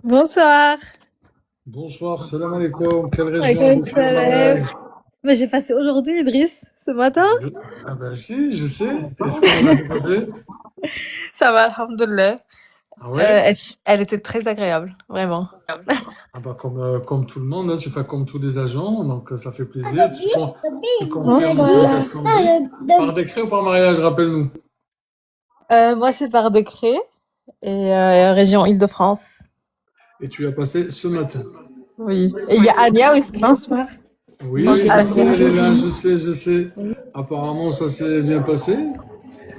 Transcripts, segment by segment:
Bonsoir. Bonsoir, salam alaikum. Quelle région Alaykoum depuis le salam. mariage? Mais j'ai passé aujourd'hui, Idriss, ce matin. Je- Ah ben si, je sais. Est-ce comment ça s'est passé? Ça va, alhamdoulilah. Ah ouais? Elle était très agréable, vraiment. Ah bah comme tout le monde, hein, tu fais comme tous les agents, donc ça fait plaisir. Tu confirmes en tous les cas Bonsoir. ce qu'on dit. Par décret ou par mariage, rappelle-nous. Moi, c'est par décret et région Île-de-France. Et tu as passé ce matin. Oui. Et il y a Ania aussi. Bonsoir. Oui, Moi, oui, j'ai je passé sais, elle est là, aujourd'hui. je sais. Apparemment, ça s'est bien passé.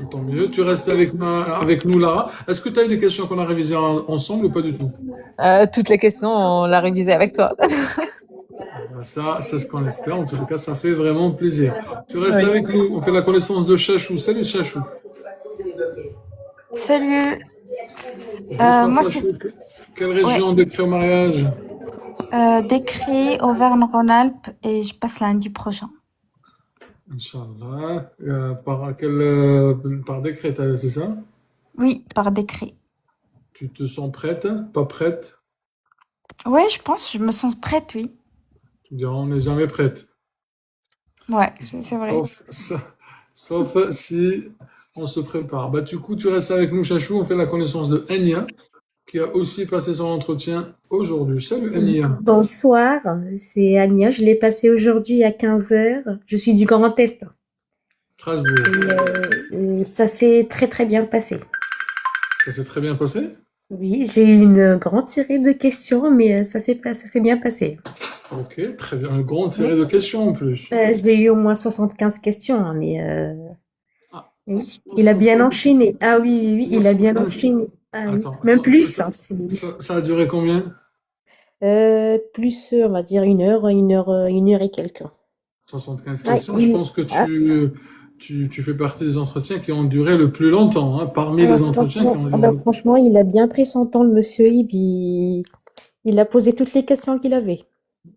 Tant mieux. Tu restes avec nous, Lara. Est-ce que tu as eu des questions qu'on a révisées ensemble ou pas du tout? Toutes les questions, on l'a révisé avec toi. Ça, c'est ce qu'on espère. En tout cas, ça fait vraiment plaisir. Tu restes Oui. avec nous. On fait la connaissance de Chachou. Salut Chachou. Salut, Bonsoir moi c'est Chachou. Quelle ouais, région décrit au mariage? décret Auvergne-Rhône-Alpes et je passe lundi prochain. Inch'Allah. Par décret, c'est ça? Oui, par décret. Tu te sens prête? Pas prête? Ouais, je pense, je me sens prête, oui. Tu diras, on n'est jamais prête. Ouais, c'est vrai. Sauf, sauf si on se prépare. Bah, du coup, tu restes avec nous, Chachou. On fait la connaissance de Enya, qui a aussi passé son entretien aujourd'hui. Salut Enya. Bonsoir, c'est Ania. Je l'ai passé aujourd'hui à 15 heures. Je suis du Grand Est Strasbourg. et ça s'est très très bien passé. Ça s'est très bien passé? Oui, j'ai eu une grande série de questions, mais ça s'est bien passé. Ok, très bien. Une grande série Oui. de questions en plus. J'ai eu au moins 75 questions, hein, mais Ah, oui. Il a bien 75. enchaîné. Ah oui, oui, oui, il a bien 75. enchaîné. Ah oui, Attends, même plus, ça, hein, ça a duré combien? plus, on va dire une heure et quelques. 75 Ah, questions. Je pense que ah, tu fais partie des entretiens qui ont duré le plus longtemps, hein, parmi les entretiens qui ont duré le... franchement, il a bien pris son temps, le monsieur Ib. Il a posé toutes les questions qu'il avait.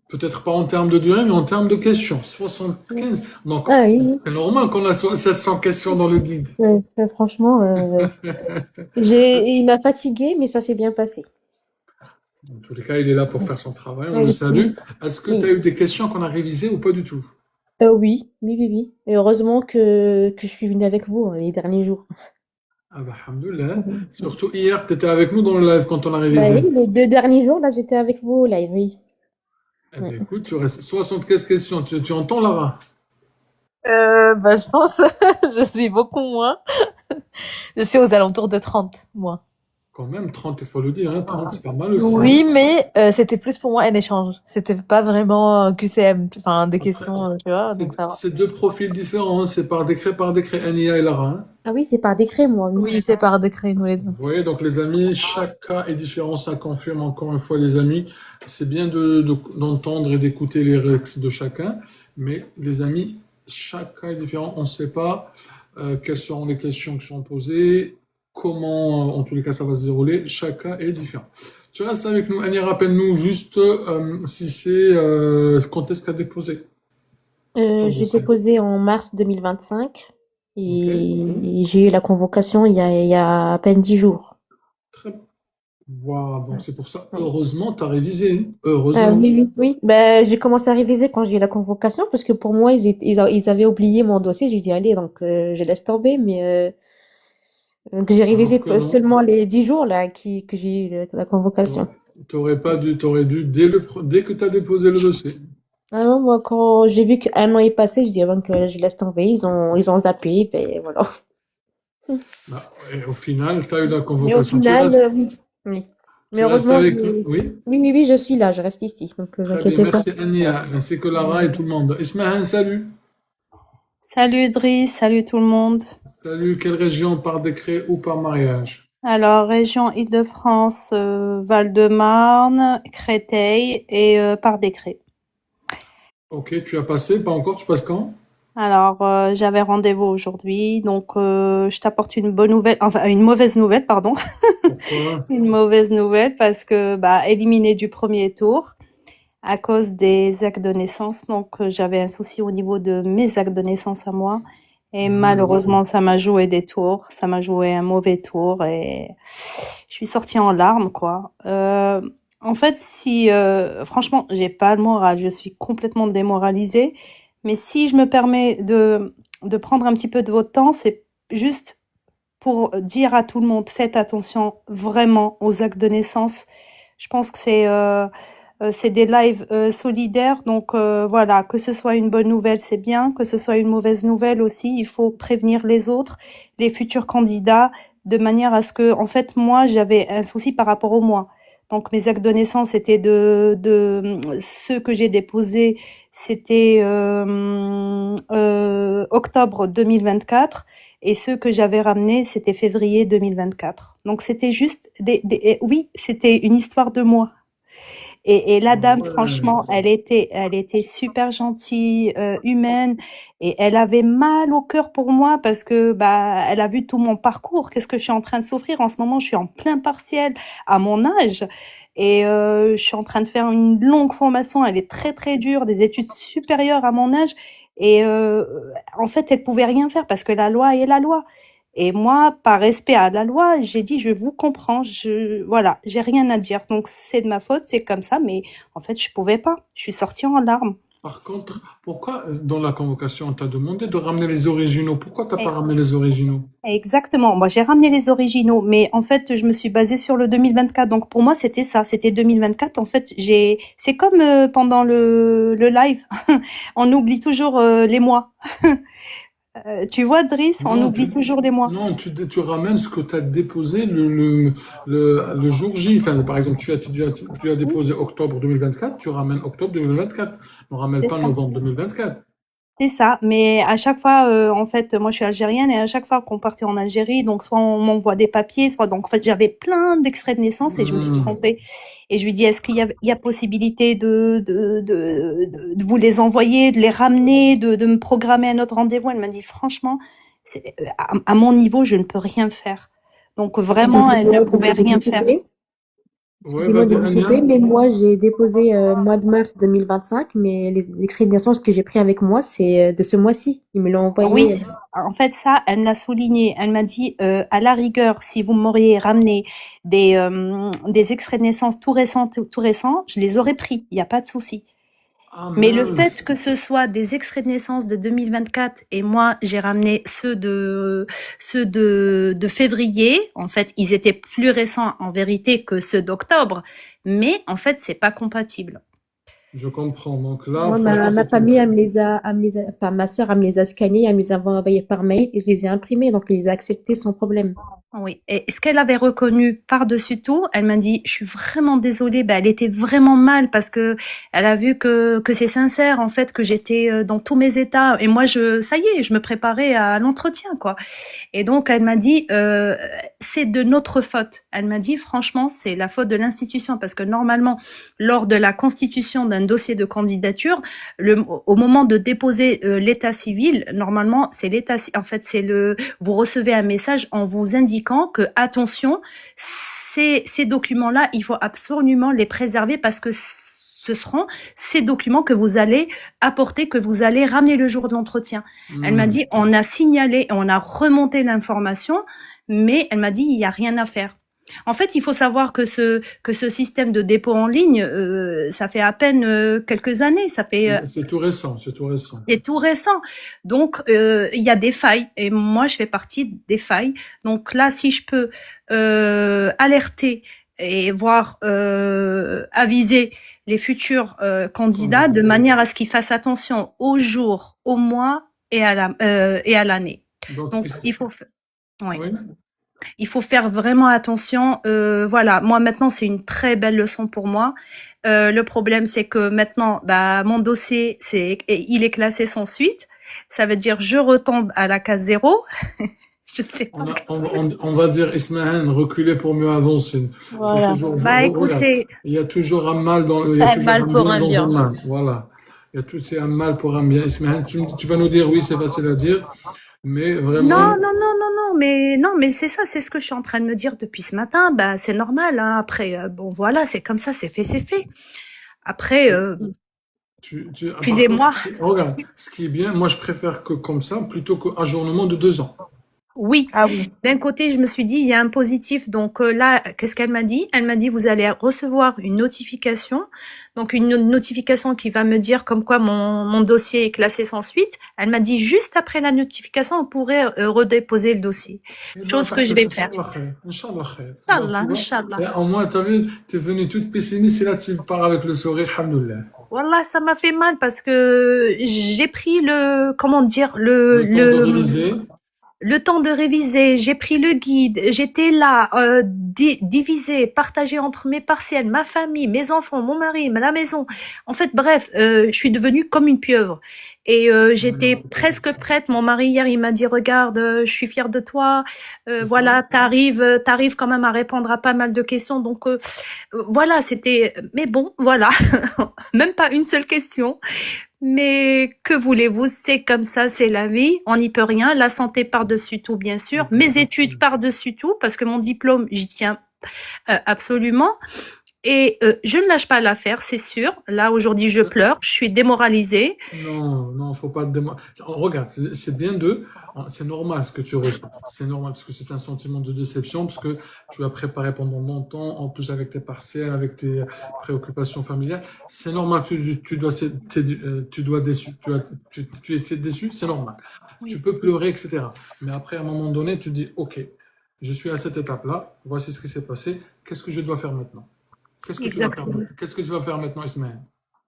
Peut-être pas en termes de durée, mais en termes de questions. 75. Donc, Ah oui, c'est normal qu'on a 700 questions dans le guide. oui. Franchement, il m'a fatigué, mais ça s'est bien passé. En tous les cas, il est là pour faire son travail. On le Oui, salue. oui, Est-ce que tu as oui. eu des questions qu'on a révisées ou pas du tout? Oui, oui, oui, oui. Et heureusement que je suis venue avec vous les derniers jours. Ah bah, alhamdoulilah. Mhm. Surtout hier, tu étais avec nous dans le live quand on a Bah révisé. oui, les 2 derniers jours, là, j'étais avec vous au live, oui. Eh Mm. bien, écoute, tu restes 75 questions. Tu entends, Lara? Je pense, je suis beaucoup moins. Je suis aux alentours de 30, moi. Quand même, 30, il faut le dire, hein. 30, c'est pas mal aussi, hein. Oui, mais c'était plus pour moi un échange. C'était pas vraiment QCM, enfin des Après, questions, tu vois, donc ça va. c'est deux profils différents, hein. C'est par décret, Ania et Lara, hein. Ah oui, c'est par décret, moi, oui. Oui, c'est par décret, nous les Vous deux. voyez, donc les amis, chaque cas est différent, ça confirme encore une fois les amis. C'est bien d'entendre et d'écouter les réactions de chacun, mais les amis, chaque cas est différent. On ne sait pas quelles seront les questions qui sont posées, comment, en tous les cas, ça va se dérouler. Chaque cas est différent. Tu restes avec nous. Annie, rappelle-nous juste si c'est quand est-ce qu'elle a déposé ton J'ai dossier. déposé en mars 2025 Ok? et j'ai eu la convocation il y a à peine 10 jours. Très bien. Wow, donc c'est pour ça, Oui. heureusement, tu as révisé, hein. Ah Heureusement. oui, oui, oui. Ben, j'ai commencé à réviser quand j'ai eu la convocation parce que pour moi, ils avaient oublié mon dossier. J'ai dit, allez, donc je laisse tomber. Donc, j'ai Alors révisé que non. seulement les 10 jours là, que j'ai eu la convocation. T'aurais pas dû, t'aurais dû dès que tu as déposé le dossier. Ah non, moi, quand j'ai vu qu'un an est passé, je dis, ah, donc, je laisse tomber. Ils ont zappé, ben voilà. Bah, et au final, tu as eu la Mais au convocation. final, oui. Oui. Mais Tu restes heureusement, avec nous. Oui, oui, oui, oui, je suis là, je reste ici. Donc, ne vous très bien. inquiétez pas. Merci Ania, ainsi que Lara et tout le monde. Ismaël, salut. Salut Idriss, salut tout le monde. Salut, quelle région par décret ou par mariage? Alors, région Île-de-France, Val-de-Marne, Créteil et par décret. Ok, tu as passé, pas encore, tu passes quand? Alors, j'avais rendez-vous aujourd'hui, donc je t'apporte une bonne nouvelle, enfin une mauvaise nouvelle, pardon. Pourquoi? Une mauvaise nouvelle parce que éliminé du premier tour à cause des actes de naissance. Donc, j'avais un souci au niveau de mes actes de naissance à moi. Et Mhm. malheureusement, ça m'a joué des tours. Ça m'a joué un mauvais tour et je suis sortie en larmes, quoi. En fait, si, franchement, j'ai pas le moral. Je suis complètement démoralisée. Mais si je me permets de prendre un petit peu de votre temps, c'est juste pour dire à tout le monde, faites attention vraiment aux actes de naissance. Je pense que c'est des lives solidaires, donc voilà, que ce soit une bonne nouvelle, c'est bien, que ce soit une mauvaise nouvelle aussi, il faut prévenir les autres, les futurs candidats, de manière à ce que, en fait, moi, j'avais un souci par rapport au moi. Donc mes actes de naissance étaient de ceux que j'ai déposés, c'était octobre 2024. Et ceux que j'avais ramenés, c'était février 2024. Donc c'était juste oui, c'était une histoire de moi. Et la dame, franchement, Ouais. elle était super gentille, humaine, et elle avait mal au cœur pour moi parce que bah elle a vu tout mon parcours. Qu'est-ce que je suis en train de souffrir en ce moment? Je suis en plein partiel à mon âge, et je suis en train de faire une longue formation. Elle est très très dure, des études supérieures à mon âge, et en fait, elle pouvait rien faire parce que la loi est la loi. Et moi, par respect à la loi, j'ai dit, je vous comprends, voilà, j'ai rien à dire. Donc, c'est de ma faute, c'est comme ça, mais en fait, je pouvais pas. Je suis sortie en larmes. Par contre, pourquoi dans la convocation on t'a demandé de ramener les originaux? Pourquoi t'as Et- pas ramené les originaux? Exactement. Moi, j'ai ramené les originaux, mais en fait, je me suis basée sur le 2024. Donc, pour moi, c'était ça, c'était 2024. En fait, c'est comme pendant le live. On oublie toujours les mois. Tu vois, Driss, on Non, oublie toujours les mois. non, tu ramènes ce que tu as déposé le jour J. Enfin, par exemple, tu as déposé octobre 2024, tu ramènes octobre 2024. Ne ramène C'est pas ça. novembre 2024. C'est ça, mais à chaque fois, en fait, moi je suis algérienne, et à chaque fois qu'on partait en Algérie, donc soit on m'envoie des papiers, soit donc en fait j'avais plein d'extraits de naissance et je me suis Hmm. trompée. Et je lui dis, est-ce qu'il y a possibilité de vous les envoyer, de les ramener, de me programmer un autre rendez-vous? Elle m'a dit, franchement, à mon niveau, je ne peux rien faire. Donc vraiment, elle ne Excusez-moi pouvait de rien vous faire. couper. Ouais, Excusez-moi de vas-y, vous couper, Ania. mais moi j'ai déposé mois de mars 2025, mais l'extrait de naissance que j'ai pris avec moi, c'est de ce mois-ci. Ils me l'ont Oui, envoyé. en fait, ça, elle me l'a souligné. Elle m'a dit, à la rigueur, si vous m'auriez ramené des extraits de naissance tout récents, je les aurais pris. Il n'y a pas de souci. Ah Mais le mince. fait que ce soit des extraits de naissance de 2024 et moi, j'ai ramené ceux de février, en fait, ils étaient plus récents en vérité que ceux d'octobre. Mais en fait, c'est pas compatible. Je comprends. Donc là, Moi, franchement, ma c'est une famille, très... enfin, ma sœur, elle me les a scannés, elle me les a envoyés par mail et je les ai imprimés, donc elle les a acceptés sans problème. Oui, et ce qu'elle avait reconnu par-dessus tout, elle m'a dit, je suis vraiment désolée, ben, elle était vraiment mal parce que elle a vu que c'est sincère, en fait, que j'étais dans tous mes états. Et moi, ça y est, je me préparais à l'entretien, quoi. Et donc, elle m'a dit, c'est de notre faute. Elle m'a dit, franchement, c'est la faute de l'institution parce que normalement, lors de la constitution d'un dossier de candidature, au moment de déposer l'état civil, normalement, c'est en fait, vous recevez un message en vous indiquant que, attention, ces documents-là, il faut absolument les préserver parce que ce seront ces documents que vous allez apporter, que vous allez ramener le jour de l'entretien. Elle m'a dit, on a signalé, on a remonté l'information, mais elle m'a dit, il n'y a rien à faire. En fait, il faut savoir que ce système de dépôt en ligne, ça fait à peine quelques années. Ça fait C'est tout récent, c'est tout récent. c'est tout récent. Donc, il y a des failles. Et moi, je fais partie des failles. Donc là, si je peux alerter et voire aviser les futurs candidats de manière à ce qu'ils fassent attention au jour, au mois et à l'année. Donc, il faut... Ouais. Oui. Il faut faire vraiment attention. Voilà, moi maintenant c'est une très belle leçon pour moi. Le problème c'est que maintenant, bah, mon dossier il est classé sans suite. Ça veut dire je retombe à la case 0. Je ne sais pas. On va dire, Ismaël, reculer pour mieux avancer. Voilà. Regarde, Écoutez, il y a toujours un mal il y a Un toujours mal un pour bien un dans bien. un mal. Voilà. C'est un mal pour un bien. Ismaël, tu vas nous dire, oui, c'est facile à dire, mais vraiment, non, mais c'est ça, c'est ce que je suis en train de me dire depuis ce matin. Bah, c'est normal, hein. Après, bon, voilà, c'est comme ça, c'est fait, c'est fait. Après, Excusez-moi. Regarde, ce qui est bien, moi je préfère que comme ça plutôt qu'ajournement de 2 ans. Oui, Ah oui. d'un côté, je me suis dit, il y a un positif. Donc là, qu'est-ce qu'elle m'a dit? Elle m'a dit, vous allez recevoir une notification. Donc une notification qui va me dire comme quoi mon dossier est classé sans suite. Elle m'a dit, juste après la notification, on pourrait redéposer le dossier. Chose que je vais faire. Inch'Allah khair. Inch'Allah, Tu vois, Inch'Allah. et au moins, t'as vu, t'es venu toute pessimiste et là tu pars avec le sourire, alhamdoulilah. Wallah, ça m'a fait mal parce que j'ai pris comment dire, Le temps de réviser. le temps de réviser, j'ai pris le guide, j'étais là, divisée, partagée entre mes partiels, ma famille, mes enfants, mon mari, la maison. En fait, bref, je suis devenue comme une pieuvre. Et j'étais presque prête. Mon mari hier, il m'a dit, regarde, je suis fière de toi. Voilà, t'arrives quand même à répondre à pas mal de questions. Donc voilà, c'était. Mais bon, voilà, même pas une seule question. Mais que voulez-vous, c'est comme ça, c'est la vie, on n'y peut rien. La santé par-dessus tout, bien sûr. Mes études par-dessus tout, parce que mon diplôme, j'y tiens absolument. Et je ne lâche pas l'affaire, c'est sûr. Là, aujourd'hui, je pleure, je suis démoralisée. Non, faut pas te démoraliser. Regarde, c'est bien c'est normal ce que tu ressens. C'est normal parce que c'est un sentiment de déception parce que tu as préparé pendant longtemps, en plus avec tes partiels, avec tes préoccupations familiales. C'est normal que tu dois déçu, tu es déçu, c'est normal. Oui. Tu peux pleurer, etc. Mais après, à un moment donné, tu dis, OK, je suis à cette étape-là, voici ce qui s'est passé, qu'est-ce que je dois faire maintenant? Qu'est-ce que tu vas faire maintenant, Ismaël?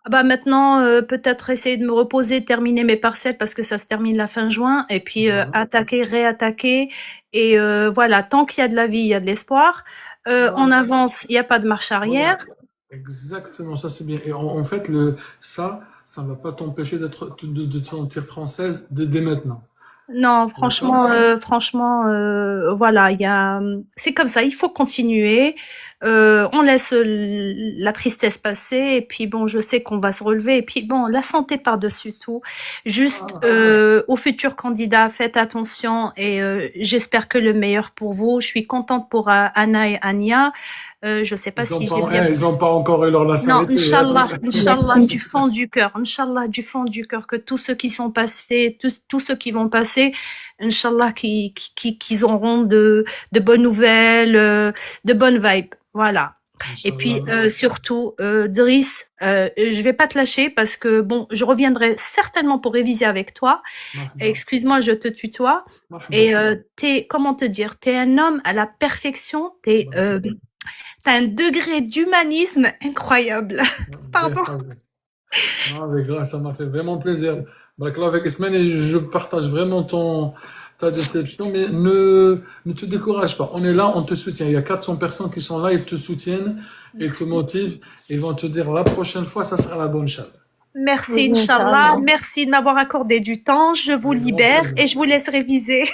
Bah maintenant, peut-être essayer de me reposer, terminer mes partiels parce que ça se termine la fin juin, et puis Voilà. attaquer, réattaquer. Et voilà, tant qu'il y a de la vie, il y a de l'espoir. On avance, il n'y a pas de marche arrière. Voilà. Exactement, ça c'est bien. Et en fait, ça ne va pas t'empêcher de te sentir française dès maintenant. Non, franchement, voilà, c'est comme ça, il faut continuer. On laisse la tristesse passer, et puis bon, je sais qu'on va se relever, et puis bon, la santé par-dessus tout. Juste aux futurs candidats, faites attention, et j'espère que le meilleur pour vous. Je suis contente pour Anna et Ania. Je sais pas si j'ai bien. Ils n'ont pas encore eu leur Non, nationalité. Inch'Allah, du fond du cœur, Inch'Allah, du fond du cœur, que tous ceux qui sont passés, tous ceux qui vont passer, Inch'Allah, qu'ils auront de bonnes nouvelles, de bonnes vibes. Voilà. Et puis, surtout, Driss, je vais pas te lâcher parce que bon, je reviendrai certainement pour réviser avec toi. Excuse-moi, je te tutoie. Et comment te dire, t'es un homme à la perfection, t'as un degré d'humanisme incroyable. Pardon. Non, mais grave, ça m'a fait vraiment plaisir. Là, avec Ismaël, et je partage vraiment ta déception, mais ne te décourage pas. On est là, on te soutient. Il y a 400 personnes qui sont là, ils te soutiennent, ils te motivent, ils vont te dire la prochaine fois, ça sera la bonne chose. Merci, Oui, Inch'Allah. Inch'Allah. Merci de m'avoir accordé du temps. Je vous libère et je vous laisse réviser.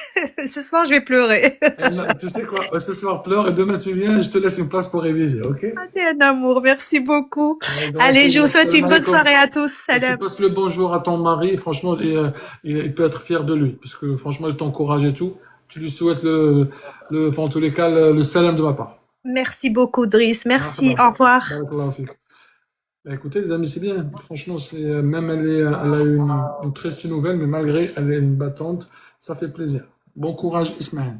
Ce soir, je vais pleurer. Et là, tu sais quoi, ce soir pleure et demain tu viens et je te laisse une place pour réviser, ok? Ah, t'es un amour. Merci beaucoup. Allez, je vous souhaite une bonne soirée à tous. Et tu Salam. passes le bonjour à ton mari, franchement, il peut être fier de lui, parce que franchement, il t'encourage et tout. Tu lui souhaites enfin, en tous les cas, le salam de ma part. Merci beaucoup, Driss. Merci. Marhaba. Au revoir. Barakallahu fik. Bah, écoutez, les amis, c'est bien. Franchement, même elle a eu une triste nouvelle, mais malgré, elle est une battante. Ça fait plaisir. Bon courage, Ismaël.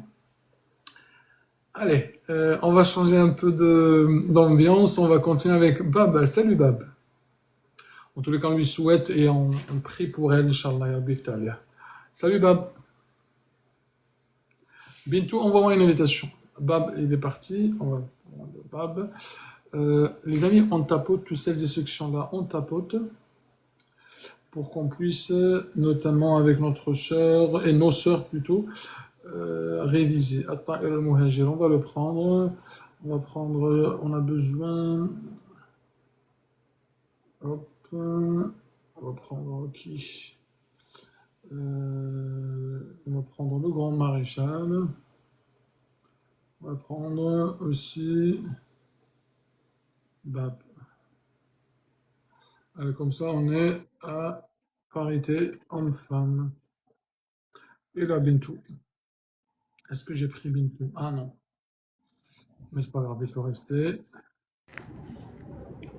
Allez, on va changer un peu d'ambiance. On va continuer avec Bab. Salut, Bab. En tous les cas, on lui souhaite et on prie pour elle, Inch'Allah, ya Rabbi Ftalia. Salut, Bab. Bintou, envoie-moi une invitation. Bab, il est parti. On va Bab. Les amis, on tapote, tous celles et ceux qui sont là, on tapote pour qu'on puisse, notamment avec notre sœur, et nos sœurs plutôt, réviser. Attends, on va le prendre. On a besoin. Hop, on va prendre qui? On va prendre le grand maréchal. On va prendre aussi. Bab. Allez, comme ça, on est à parité homme-femme. Et là, Bintou. Est-ce que j'ai pris Bintou? Ah non. Mais c'est pas grave, il peut rester.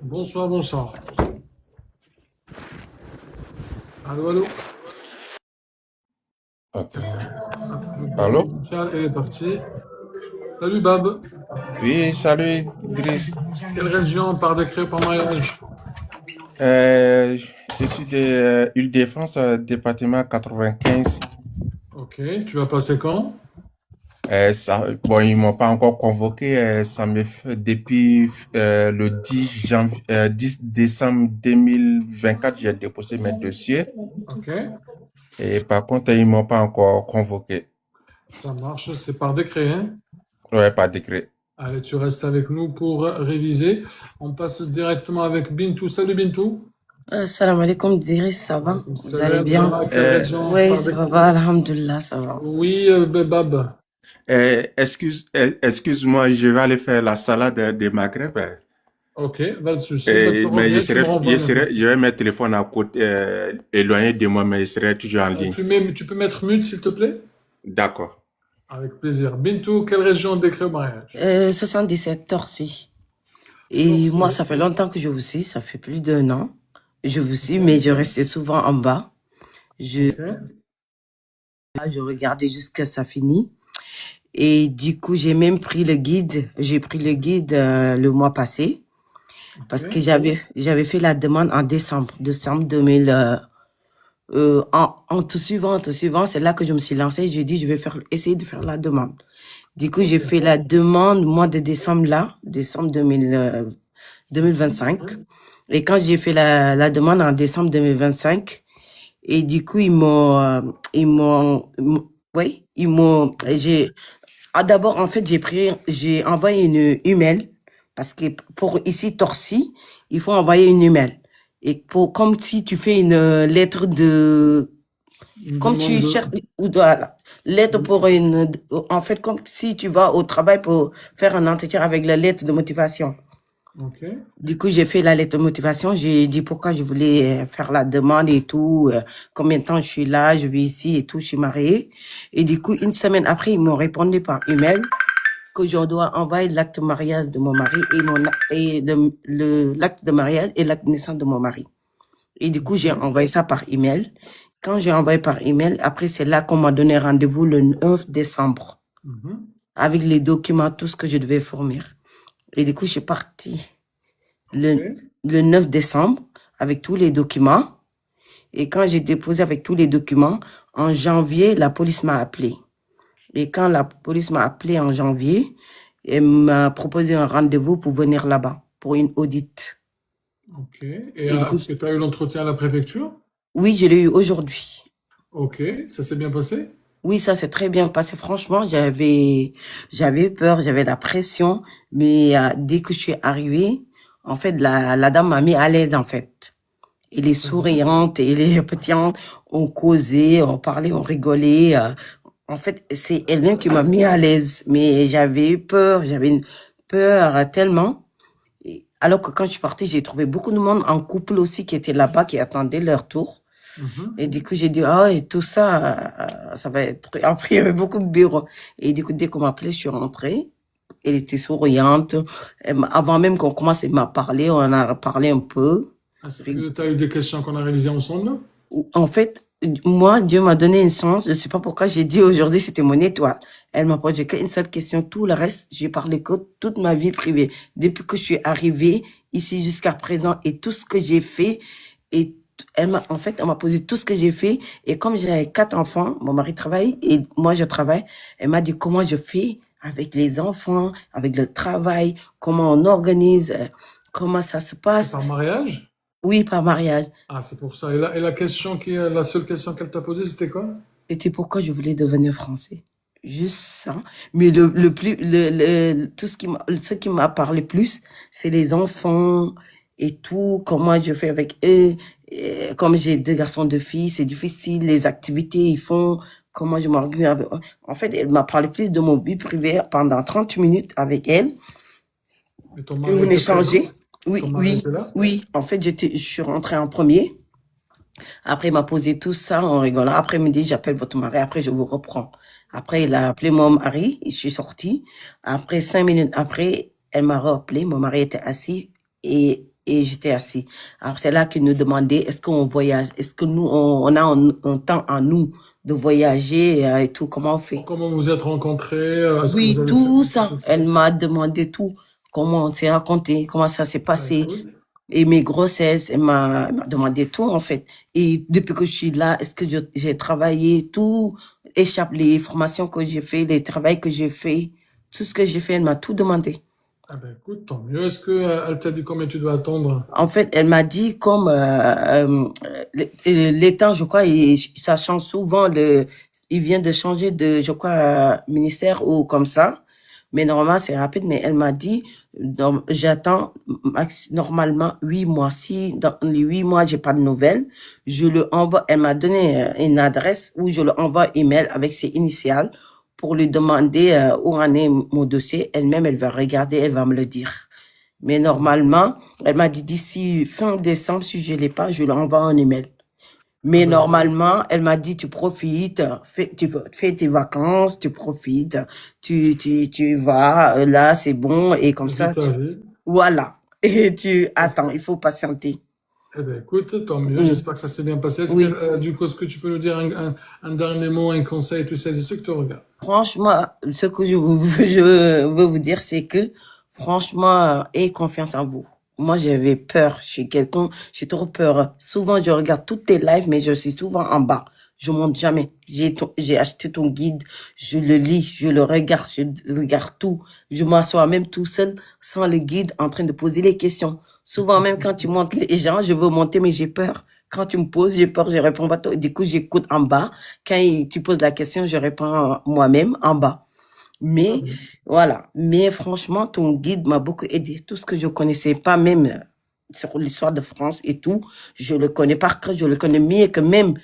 Bonsoir, bonsoir. Allô, allô? Attends. Bab Allô? Michal, elle est partie. Salut Bab. Oui, salut Idriss. Quelle région par décret ou par mariage? Je suis de Île-de-France, département 95. Ok, tu vas passer quand? Bon, ils m'ont pas encore convoqué. Ça me fait depuis le 10 décembre 2024, j'ai déposé mes dossiers. Ok, Et par contre, ils m'ont pas encore convoqué. ça marche, c'est par décret, hein? Ouais, par décret. Allez, tu restes avec nous pour réviser. On passe directement avec Bintou. Salut Bintou. Salam alaikum, Idriss, ça va? Vous allez Salam, ça bien? va? Quelle région Oui, par ça décret? va, alhamdulillah, ça va. Oui, Bab. Excuse-moi, je vais aller faire la salade des Maghreb. Ok, pas de souci. Bah, tu Mais reviens, tu me renvoies un message. je vais mettre le téléphone à côté, éloigné de moi, mais je serai toujours en ligne. Tu peux mettre mute, s'il te plaît? D'accord. Avec plaisir. Bintou, quelle région décret au mariage? 77, Torcy. Et moi, ça fait longtemps que je vous suis, ça fait plus d'1 an. Je vous suis, mais je restais souvent en bas. Je regardais jusqu'à ça finit. Et du coup, j'ai même pris le guide. J'ai pris le guide le mois passé. Parce que j'avais fait la demande en décembre 2000. En te suivant, c'est là que je me suis lancée. J'ai dit, je vais essayer de faire la demande. Du coup, j'ai fait la demande mois de décembre décembre 2025. Et quand j'ai fait la demande en décembre 2025, et du coup, d'abord, en fait, j'ai envoyé une email, parce que pour ici, Torcy, il faut envoyer une email. Et comme si tu fais une lettre comme tu cherches, lettre en fait, comme si tu vas au travail pour faire un entretien avec la lettre de motivation. Ok. Du coup, j'ai fait la lettre de motivation. J'ai dit pourquoi je voulais faire la demande et tout, combien de temps je suis là, je vis ici et tout, je suis mariée. Et du coup, 1 semaine après, ils m'ont répondu par email que je dois envoyer l'acte de mariage de mon mari l'acte de mariage et l'acte de naissance de mon mari. Et du coup, j'ai envoyé ça par email. Quand j'ai envoyé par email, après, c'est là qu'on m'a donné rendez-vous le 9 décembre. Avec les documents, tout ce que je devais fournir. Et du coup, je suis partie le 9 décembre avec tous les documents. Et quand j'ai déposé avec tous les documents, en janvier, la police m'a appelé. Et quand la police m'a appelé en janvier, elle m'a proposé un rendez-vous pour venir là-bas, pour une audit. Ok. Et est-ce que tu as eu l'entretien à la préfecture? Oui, je l'ai eu aujourd'hui. Ok. Ça s'est bien passé? Oui, ça s'est très bien passé. Franchement, j'avais peur, j'avais la pression. Mais dès que je suis arrivée, en fait, la dame m'a mis à l'aise, en fait. Elle est souriante, elle est pétillante. On causait, on parlait, on rigolait. En fait, c'est elle-même qui m'a mis à l'aise. Mais j'avais peur, j'avais une peur tellement. Alors que quand je suis partie, j'ai trouvé beaucoup de monde en couple aussi qui était là-bas, qui attendaient leur tour. Et du coup, j'ai dit, et tout ça, ça va être... Après, il y avait beaucoup de bureaux. Et du coup, dès qu'on m'appelait, je suis rentrée. Elle était souriante. Avant même qu'on commence, elle m'a parlé. On a parlé un peu. Est-ce que tu as eu des questions qu'on a révisées ensemble? En fait, moi, Dieu m'a donné une chance. Je sais pas pourquoi j'ai dit aujourd'hui, c'était mon étoile. Elle m'a posé qu'une seule question. Tout le reste, j'ai parlé que toute ma vie privée. Depuis que je suis arrivée ici jusqu'à présent et tout ce que j'ai fait. Et elle m'a posé tout ce que j'ai fait. Et comme j'ai 4 enfants, mon mari travaille et moi je travaille. Elle m'a dit comment je fais avec les enfants, avec le travail, comment on organise, comment ça se passe. Par mariage? Oui, par mariage. Ah, c'est pour ça. Et la seule question qu'elle t'a posée, c'était quoi? C'était pourquoi je voulais devenir français. Juste ça. Mais ce qui m'a parlé plus, c'est les enfants et tout, comment je fais avec eux. Et comme j'ai 2 garçons, 2 filles, c'est difficile, les activités ils font, comment je m'organise avec eux. En fait, elle m'a parlé plus de mon vie privée pendant 30 minutes avec elle. Et ton Et mari on était échangeait. présent? Oui, Ton mari oui, était là? oui. En fait, je suis rentrée en premier. Après, il m'a posé tout ça en rigolant. Après, il me dit, j'appelle votre mari. Après, je vous reprends. Après, il a appelé mon mari. Je suis sortie. Après, 5 minutes après, elle m'a rappelé. Mon mari était assis et et j'étais assis. Alors c'est là qu'ils nous demandaient est-ce qu'on voyage, est-ce que nous on a un temps à nous de voyager et tout, comment on fait? Comment vous êtes rencontrés? Est-ce que vous Oui, avez fait tout tout ça. ça? Elle m'a demandé tout, comment on s'est raconté, comment ça s'est Bah, passé. écoute, Et mes grossesses, elle m'a demandé tout, en fait. Et depuis que je suis là, est-ce que j'ai travaillé, tout échappe, les formations que j'ai fait, les travaux que j'ai fait, tout ce que j'ai fait, elle m'a tout demandé. ah ben écoute, tant mieux. Est-ce que elle t'a dit combien tu dois attendre? En fait, elle m'a dit comme les temps, je crois, ça change souvent. Il vient de changer de, je crois, ministère ou comme ça. Mais normalement, c'est rapide. Mais elle m'a dit, j'attends normalement 8 mois. Si dans les 8 mois, j'ai pas de nouvelles, je le envoie. Elle m'a donné une adresse où je le envoie email avec ses initiales pour lui demander où en est mon dossier. Elle-même, elle va regarder, elle va me le dire. Mais normalement, elle m'a dit d'ici fin décembre, si je l'ai pas, je lui envoie un email. Mais Ah ben, normalement, elle m'a dit, tu profites, tu fais tes vacances, tu profites, tu vas, là, c'est bon, et comme vis ça, ta vie. voilà. Et tu Ça, attends, il faut patienter. eh ben écoute, tant mieux. Mm. J'espère que ça s'est bien passé. Oui. Du coup, est-ce que tu peux nous dire un dernier mot, un conseil, tous celles et ceux qui te regardent? Franchement, ce que je veux vous dire, c'est que, franchement, ayez confiance en vous. Moi, j'avais peur. J'ai trop peur. Souvent, je regarde toutes tes lives, mais je suis souvent en bas. Je monte jamais. J'ai acheté ton guide. Je le lis, je le regarde, je regarde tout. Je m'assois même tout seul, sans le guide, en train de poser les questions. Souvent, même quand tu montes les gens, je veux monter, mais j'ai peur. Quand tu me poses, j'ai peur, je réponds pas. Du coup, j'écoute en bas. Quand tu poses la question, je réponds moi-même en bas. Ah Mais ben, voilà. Mais franchement, ton guide m'a beaucoup aidé. Tout ce que je connaissais pas, même sur l'histoire de France et tout, je le connais par cœur. Je le connais mieux que même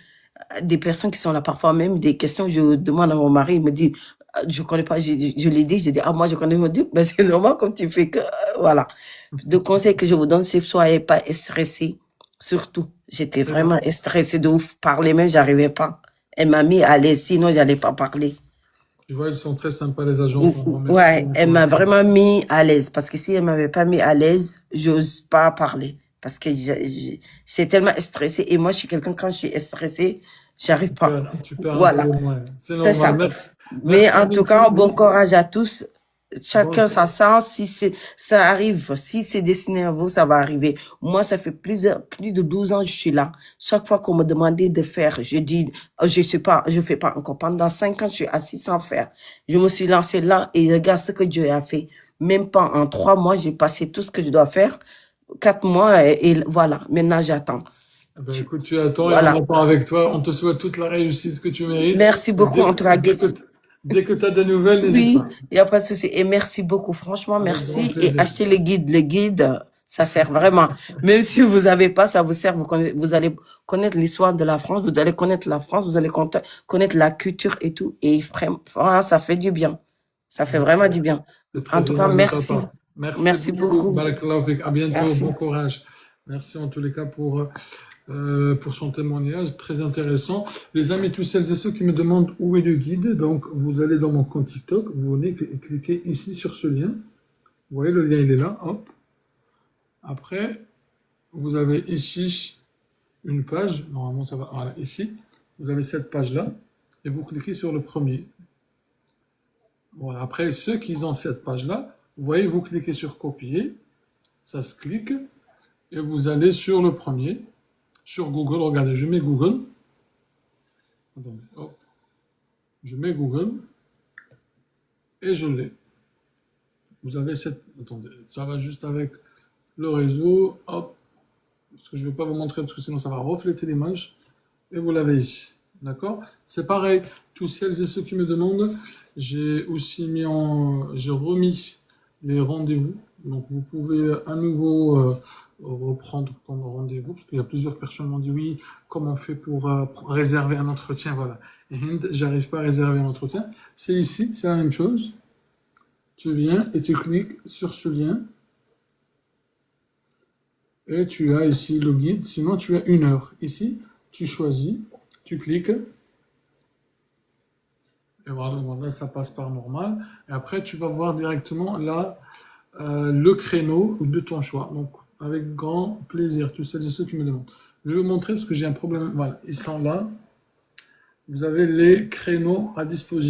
des personnes qui sont là. Parfois même des questions, je demande à mon mari, il me dit, je connais pas. Je lui dis, je dis, ah moi je connais. Il me dit, ben c'est normal comme tu fais que voilà. Le conseil que je vous donne, c'est soyez pas stressés. Surtout, j'étais eh ben, vraiment stressée de ouf. Parler même, j'arrivais pas. Elle m'a mis à l'aise, sinon j'allais pas parler. tu vois, ils sont très sympas, les agents. On remercie Ouais, elle m'a encore. vraiment mis à l'aise. Parce que si elle m'avait pas mis à l'aise, j'ose pas parler. Parce que j'étais tellement stressée. Et moi, je suis quelqu'un, quand je suis stressée, j'arrive pas. Tu perds un peu Voilà, les moyens. C'est c'est ça. normal. Merci. Mais Merci, en tout cas, bon Amintine. courage à tous. Bon, Chacun sa sens. Si ça arrive, si c'est destiné à vous, ça va arriver. Moi, ça fait plus de 12 ans que je suis là. Chaque fois qu'on me demandait de faire, je dis, je sais pas, je fais pas encore. Pendant 5 ans, je suis assis sans faire. Je me suis lancée là et regarde ce que Dieu a fait. Même pas en 3 mois, j'ai passé tout ce que je dois faire. 4 mois et voilà. Maintenant, j'attends. eh ben, écoute, tu attends et on Voilà. attend avec toi. On te souhaite toute la réussite que tu mérites. Merci beaucoup, en tout cas. Dès que tu as des nouvelles, n'hésite Oui, pas. il n'y a pas de souci. Et merci beaucoup. Franchement, Avec grand merci. Et plaisir. achetez le guide. Le guide, ça sert vraiment. Même si vous n'avez pas, ça vous sert. Vous allez connaître l'histoire de la France. Vous allez connaître la France. Vous allez connaître la culture et tout. Et vraiment, ça fait du bien. Ça fait vraiment du bien. C'est En très tout cas, aimable de ta merci. part. Merci Merci beaucoup. beaucoup. Barakallahu fik. À bientôt. Merci. Bon courage. Merci en tous les cas pour son témoignage, très intéressant. Les amis, tous celles et ceux qui me demandent où est le guide, donc vous allez dans mon compte TikTok, vous venez cliquer ici sur ce lien. Vous voyez, le lien il est là, hop. Après, vous avez ici une page, normalement ça va, voilà, ici. Vous avez cette page-là, et vous cliquez sur le premier. Voilà, après, ceux qui ont cette page-là, vous voyez, vous cliquez sur copier, ça se clique, et vous allez sur le premier. Sur Google, regardez, je mets Google. Attendez, hop. Je mets Google et je l'ai. Vous avez cette... Attendez, ça va juste avec le réseau. Hop. Parce que je ne vais pas vous montrer parce que sinon ça va refléter l'image. Et vous l'avez ici. D'accord? C'est pareil. Tous celles et ceux qui me demandent, j'ai aussi j'ai remis les rendez-vous. Donc vous pouvez à nouveau reprendre comme rendez-vous, parce qu'il y a plusieurs personnes qui m'ont dit oui, comment on fait pour réserver un entretien, voilà. Et Hind, j'arrive pas à réserver un entretien. C'est ici, c'est la même chose. Tu viens et tu cliques sur ce lien. Et tu as ici le guide, sinon tu as 1 heure. Ici, tu choisis, tu cliques. Et voilà, ça passe par normal. Et après, tu vas voir directement là le créneau de ton choix. Donc, avec grand plaisir, tous celles et ceux qui me demandent. Je vais vous montrer parce que j'ai un problème. Voilà, ils sont là. Vous avez les créneaux à disposition.